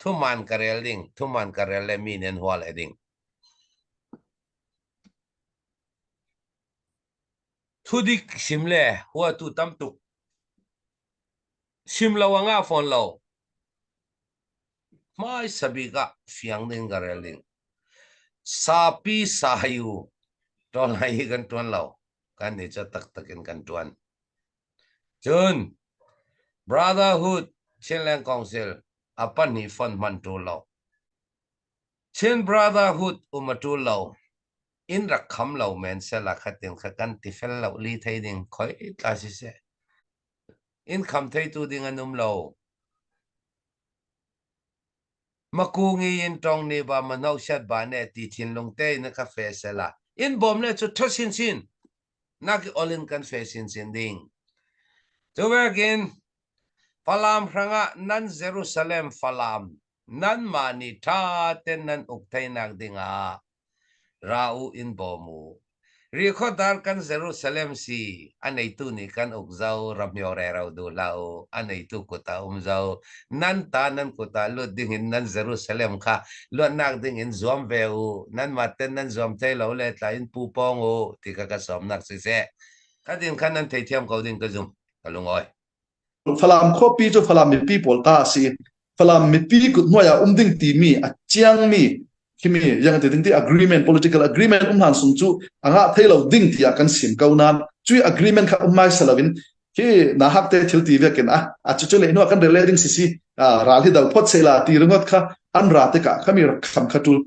thuman karel ding thuman karel le min en hwal eding thudik simle huwa tu tamtuk simla wanga phone lo mai sabika fiang ding karel ding sapi sayu ton hai kan tuan lo kan ni cha tak takin kan tuan chun brotherhood chenlang council apan ni fund man tu lo chen brotherhood umatu lo in rakham lo men se la khatin khakan tifel lo li thai ding khoi ta si se in kham thai tu ding anum lo makungi in tong ni ba manau shat ba ne ti thin long te na ka fe se la in bom ne chu thosin sin nak olin kan fe sin sin ding to again falam hranga nan Jerusalem falam nan mani tha ten nan ukthai nak dinga rau in bomu Rikhodar kan Jerusalem si anay tu ni kan ugzaw ramyore raw do lao anay tu kuta umzaw nan tanan kuta lo dingin nan Jerusalem ka lo nak dingin zoom veu nan maten nan zoom tay lo le tain pupong o ti ka som nak si se kadin kan nan tay tiam kau din ka zoom kalungoy falam khopi to falam mi people ta si falam mi pi kut moya ding ti mi a chiang mi kimi yang te ding ti agreement political agreement han sum chu anga thailo ding ti akan sim kaunan chui agreement kha mai salavin ki na hak te thil ti ve ken a chu chu le no kan rele ding si ral hi dal phot se la ti rungot kha an ra te ka khami kham khatul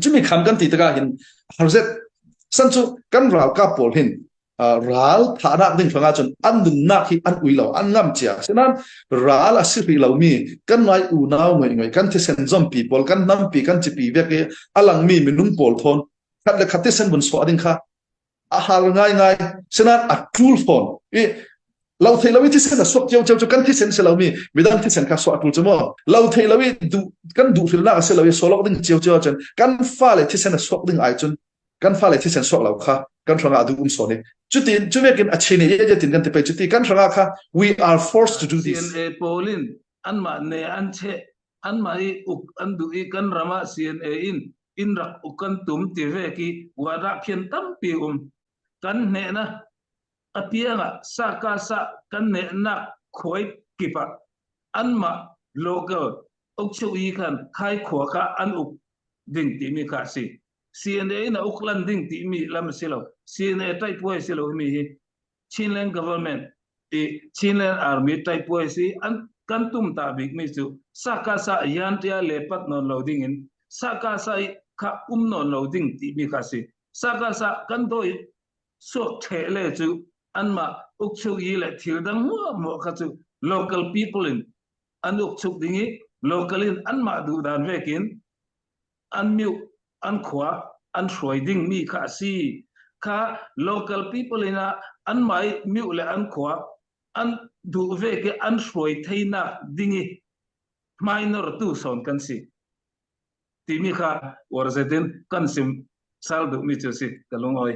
chu mi kham kan ti ta ka hin harzet san chu kan ra ka pol hin ral thana ding phanga chon an dun na hi an uilo an ngam chia senan ral asiri lo mi kan nai u naw ngoi kan thi sen zom people kan nam pi kan chi pi ve ke alang mi minung pol thon khat le khate sen bun so ading kha a hal ngai senan a tool phone e lau thei lawi thi sen a sok cheu cheu kan thi sen se lawi midang thi sen kha so atul chemo lau thei lawi du kan du fil na se lawi solok ding cheu cheu chen kan fa le thi sen a sok ding ai chun kan fa le thi sen sok lau kha kan thanga adu so ne chutin chumekin achini ye tin kan te pe chuti kan thanga kha we are forced to do this CNA Polin an ma ne an che an mai uk an du I kan rama CNA in rak ukan tum ti ve ki wara phian tam pi kan ne na apianga saka sa kan ne na khoi kipa an ma local uk chu I kan khai khwa ka an uk ding ti mi ka si CNA na uklan ding ti mi lam silo CNA type way silo mi Chinland government Chinland army type way si an kan tum ta big mi chu saka sa yan tia lepat non loading in saka sa ka non loading ti mi ka si saka sa kan doi so thele chu an ma uk chu I le thil dang mo ka chu local people in an uk chu dingi local in an ma du dan vekin an miu an khwa an shroiding mi kha si kha local people ina an mai mi ule an khwa an du ve ke an shroi theina dingi minor tu son kan si ti mi kha warzedin kan sim sal du mi chu si kalungoi